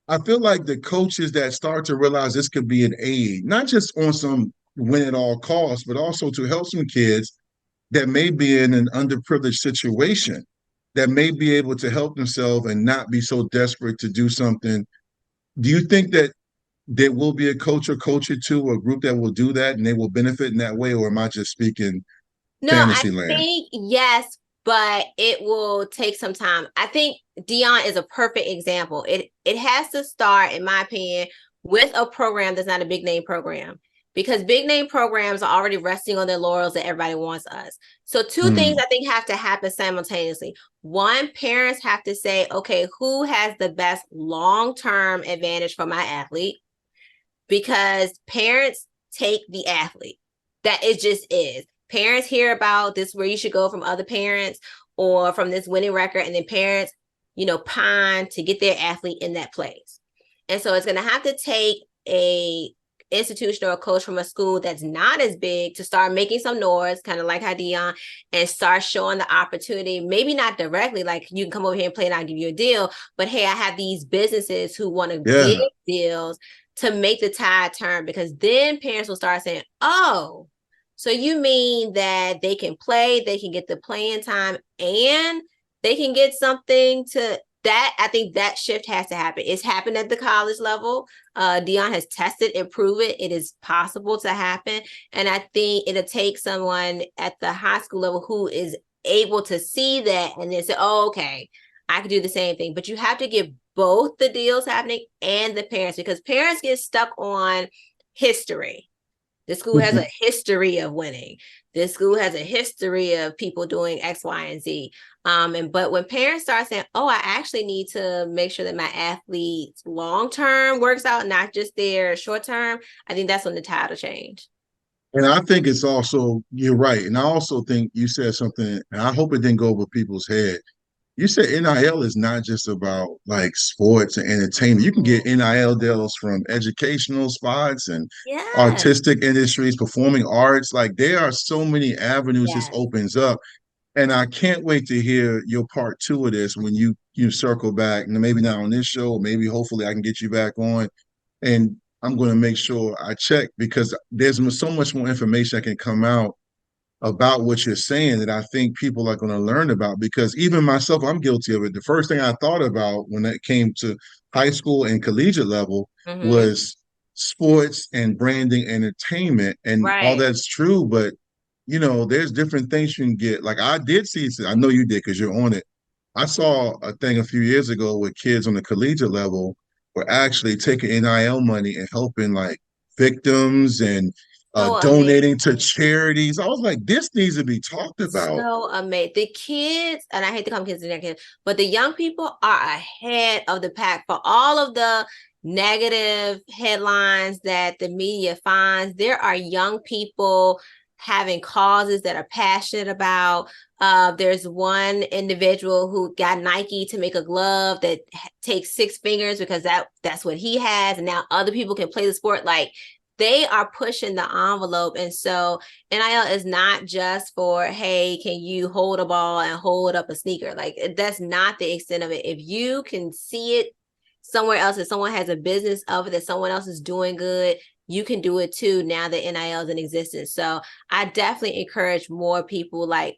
I feel like the coaches that start to realize this could be an aid, not just on some win at all costs, but also to help some kids that may be in an underprivileged situation, that may be able to help themselves and not be so desperate to do something. Do you think that there will be a coach or two, or a group that will do that and they will benefit in that way? Or am I just speaking No, I fantasy land? think yes, but it will take some time. I think Dion is a perfect example. It has to start, in my opinion, with a program that's not a big name program. Because big name programs are already resting on their laurels that everybody wants us. So two things I think have to happen simultaneously. One, parents have to say, okay, who has the best long-term advantage for my athlete? because parents take the athlete. That it just is. Parents hear about this where you should go from other parents or from this winning record, and then parents, pine to get their athlete in that place. And so it's going to have to take a institution or a coach from a school that's not as big to start making some noise, kind of like how Dion, and start showing the opportunity. Maybe not directly, like you can come over here and play and I'll give you a deal, but hey, I have these businesses who want to give Yeah. deals to make the tide turn, because then parents will start saying, oh, so you mean that they can play, they can get the playing time, and they can get something to that. I think that shift has to happen. It's happened at the college level. Dion has tested and proven it is possible to happen. And I think it'll take someone at the high school level who is able to see that and then say, oh, okay, I can do the same thing. But you have to get both the deals happening and the parents, because parents get stuck on history. The school has a history of winning. This school has a history of people doing X, Y, and Z. But when parents start saying, oh, I actually need to make sure that my athlete's long-term works out, not just their short-term, I think that's when the tide will change. And I think it's also, you're right. And I also think you said something, and I hope it didn't go over people's head. You said NIL is not just about like sports and entertainment. You can get Mhm. NIL deals from educational spots and Yes. artistic industries, performing arts. Like there are so many avenues this Yes. opens up. And I can't wait to hear your part two of this when you circle back. And maybe not on this show, maybe hopefully I can get you back on. And I'm going to make sure I check because there's so much more information that can come out about what you're saying that I think people are going to learn about, because even myself, I'm guilty of it. The first thing I thought about when it came to high school and collegiate level Mm-hmm. was sports and branding, entertainment, and all Right. that's true. But there's different things you can get. Like I did see, I know you did because you're on it. I saw a thing a few years ago where kids on the collegiate level were actually taking NIL money and helping like victims and So donating to amazing. charities. I was like, this needs to be talked about. So amazing. The kids, and I hate to call them kids and their kids, but the young people are ahead of the pack for all of the negative headlines that the media finds. There are young people having causes that are passionate about. There's one individual who got Nike to make a glove that takes 6 fingers because that's what he has, and now other people can play the sport. Like they are pushing the envelope, and so NIL is not just for, hey, can you hold a ball and hold up a sneaker? Like that's not the extent of it. If you can see it somewhere else, if someone has a business of it, that someone else is doing good, you can do it too now that NIL is in existence. So I definitely encourage more people, like,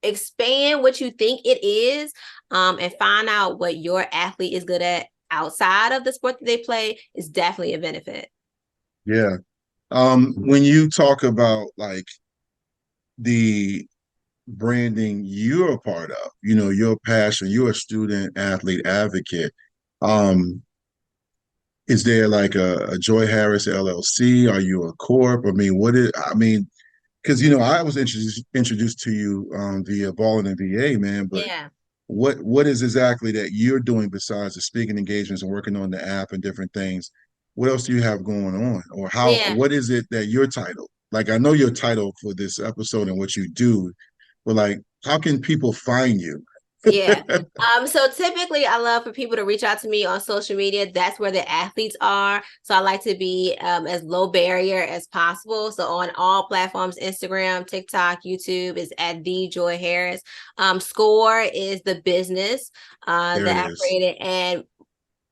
expand what you think it is, and find out what your athlete is good at outside of the sport that they play is definitely a benefit. Yeah. When you talk about like the branding you're a part of, your passion, you're a student athlete advocate. Um, is there like a Joy Harris LLC? Are you a corp? I mean, because I was introduced to you via Ball and VA, man. But Yeah. what is exactly that you're doing besides the speaking engagements and working on the app and different things? What else do you have going on, or Yeah. what is it that you're titled? Like I know your title for this episode and what you do, but like how can people find you? Yeah. So typically I love for people to reach out to me on social media. That's where the athletes are. So I like to be as low barrier as possible. So on all platforms, Instagram, TikTok, YouTube is at the Joy Harris. Score is the business There it that I is. created. And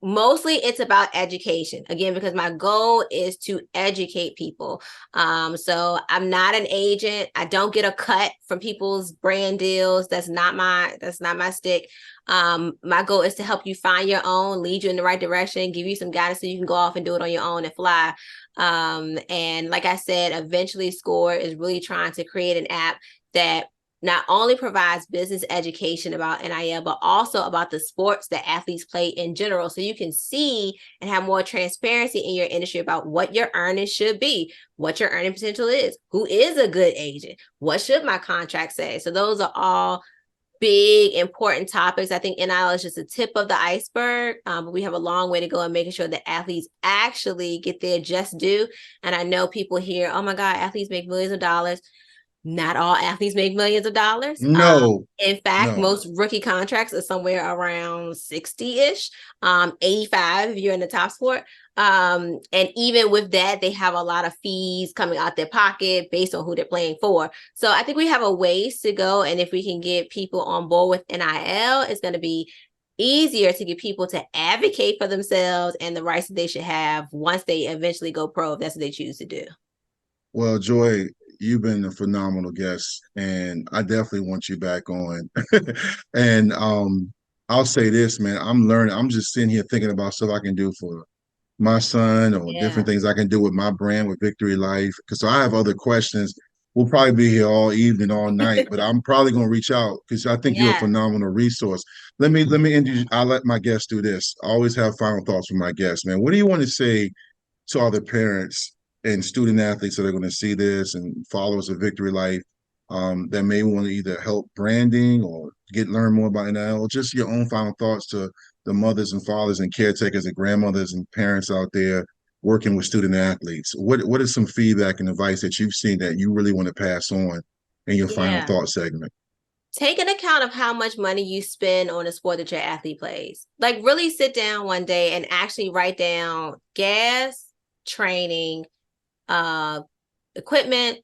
mostly it's about education, again, because my goal is to educate people. So I'm not an agent. I don't get a cut from people's brand deals. That's not my stick. My goal is to help you find your own, lead you in the right direction, give you some guidance so you can go off and do it on your own and fly. And like I said, eventually Score is really trying to create an app that not only provides business education about NIL, but also about the sports that athletes play in general. So you can see and have more transparency in your industry about what your earnings should be, what your earning potential is, who is a good agent, what should my contract say. So those are all big, important topics. I think NIL is just the tip of the iceberg, but we have a long way to go in making sure that athletes actually get their just due. And I know people hear, oh my God, athletes make millions of dollars. Not all athletes make millions of dollars. No, In fact, no. most rookie contracts are somewhere around 60-ish, 85 if you're in the top sport. And even with that, they have a lot of fees coming out their pocket based on who they're playing for. So I think we have a ways to go. And if we can get people on board with NIL, it's going to be easier to get people to advocate for themselves and the rights that they should have once they eventually go pro, if that's what they choose to do. Well, Joy, you've been a phenomenal guest, and I definitely want you back on. And I'll say this, man, I'm learning. I'm just sitting here thinking about stuff I can do for my son or different Yeah. things I can do with my brand with Vicktory Life. Because so I have other questions. We'll probably be here all evening, all night, but I'm probably gonna reach out because I think you're a Yeah. phenomenal resource. Let me introduce. I'll let my guests do this. I always have final thoughts for my guests, man. What do you want to say to all the parents and student athletes that are going to see this and followers of Vicktory Life that may want to either help branding or learn more about NIL? Just your own final thoughts to the mothers and fathers and caretakers and grandmothers and parents out there working with student athletes. What is some feedback and advice that you've seen that you really want to pass on in your final Yeah. thought segment? Take an account of how much money you spend on the sport that your athlete plays. Like, really sit down one day and actually write down gas, training, uh, equipment,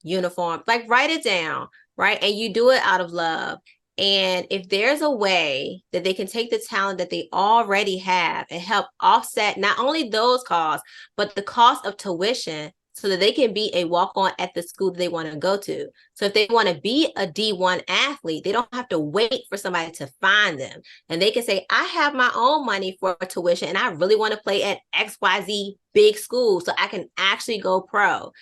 uniform. Like, write it down, right? And you do it out of love. And if there's a way that they can take the talent that they already have and help offset not only those costs, but the cost of tuition so that they can be a walk-on at the school that they want to go to. So if they want to be a D1 athlete, they don't have to wait for somebody to find them. And they can say, I have my own money for tuition and I really want to play at XYZ big school so I can actually go pro.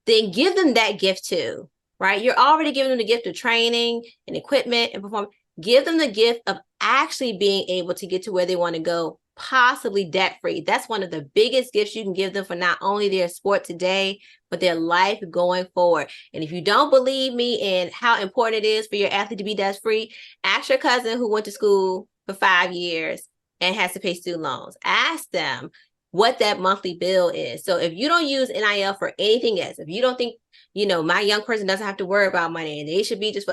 Then give them that gift too, right? You're already giving them the gift of training and equipment and performance. Give them the gift of actually being able to get to where they want to go, possibly debt free. That's one of the biggest gifts you can give them for not only their sport today, but their life going forward. And if you don't believe me in how important it is for your athlete to be debt free, ask your cousin who went to school for 5 years and has to pay student loans. Ask them what that monthly bill is. So if you don't use NIL for anything else, if you don't think, my young person doesn't have to worry about money and they should be just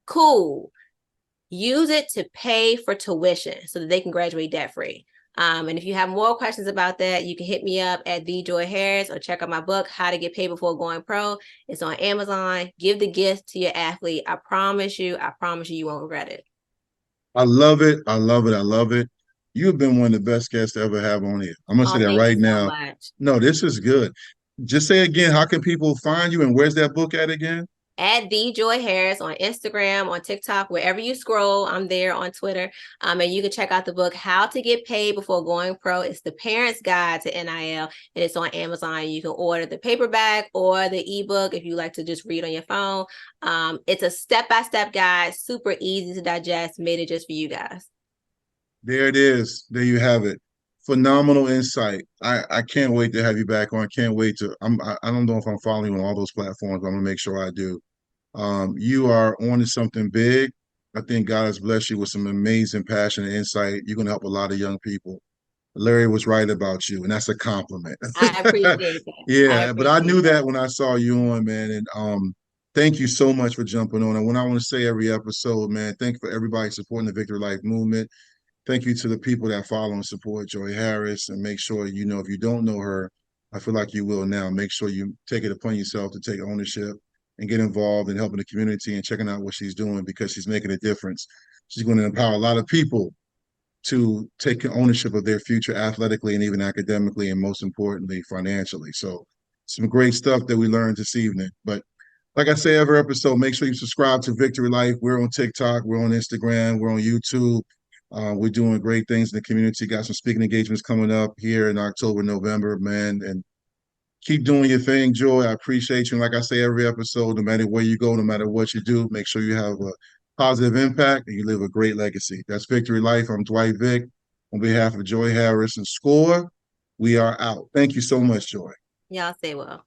cool, use it to pay for tuition so that they can graduate debt free. And if you have more questions about that, you can hit me up at the Joy Harris or check out my book, How to Get Paid Before Going Pro. It's on Amazon. Give the gift to your athlete. I promise you, you won't regret it. I love it. I love it. I love it. You've been one of the best guests to ever have on here. I'm gonna say Oh, that thank you right so now. much. No, this is good. Just say again, how can people find you and where's that book at again? At the Joy Harris on Instagram, on TikTok, wherever you scroll, I'm there on Twitter. And you can check out the book, How to Get Paid Before Going Pro. It's the parent's guide to NIL, and it's on Amazon. You can order the paperback or the ebook if you like to just read on your phone. It's a step-by-step guide, super easy to digest, made it just for you guys. There it is. There you have it. Phenomenal insight. I can't wait to have you back on. Can't wait to. I don't know if I'm following you on all those platforms. I'm gonna make sure I do. You are on to something big. I think God has blessed you with some amazing passion and insight. You're gonna help a lot of young people. Larry was right about you, and that's a compliment. I appreciate that. I Yeah, but I appreciate knew that. that when I saw you on, man. And thank you so much for jumping on. And when I want to say every episode, man, thank you for everybody supporting the Victory Life movement. Thank you to the people that follow and support Joy Harris. And make sure you know if you don't know her, I feel like you will now. Make sure you take it upon yourself to take ownership and get involved in helping the community and checking out what she's doing because she's making a difference. She's going to empower a lot of people to take ownership of their future athletically and even academically, and most importantly, financially. So, some great stuff that we learned this evening. But like I say, every episode, make sure you subscribe to Vicktory Life. We're on TikTok, we're on Instagram, we're on YouTube. We're doing great things in the community. Got some speaking engagements coming up here in October, November, man. And keep doing your thing, Joy. I appreciate you. And like I say, every episode, no matter where you go, no matter what you do, make sure you have a positive impact and you live a great legacy. That's Vicktory Life. I'm Dwight Vick. On behalf of Joy Harris and SCORE, we are out. Thank you so much, Joy. Y'all say well.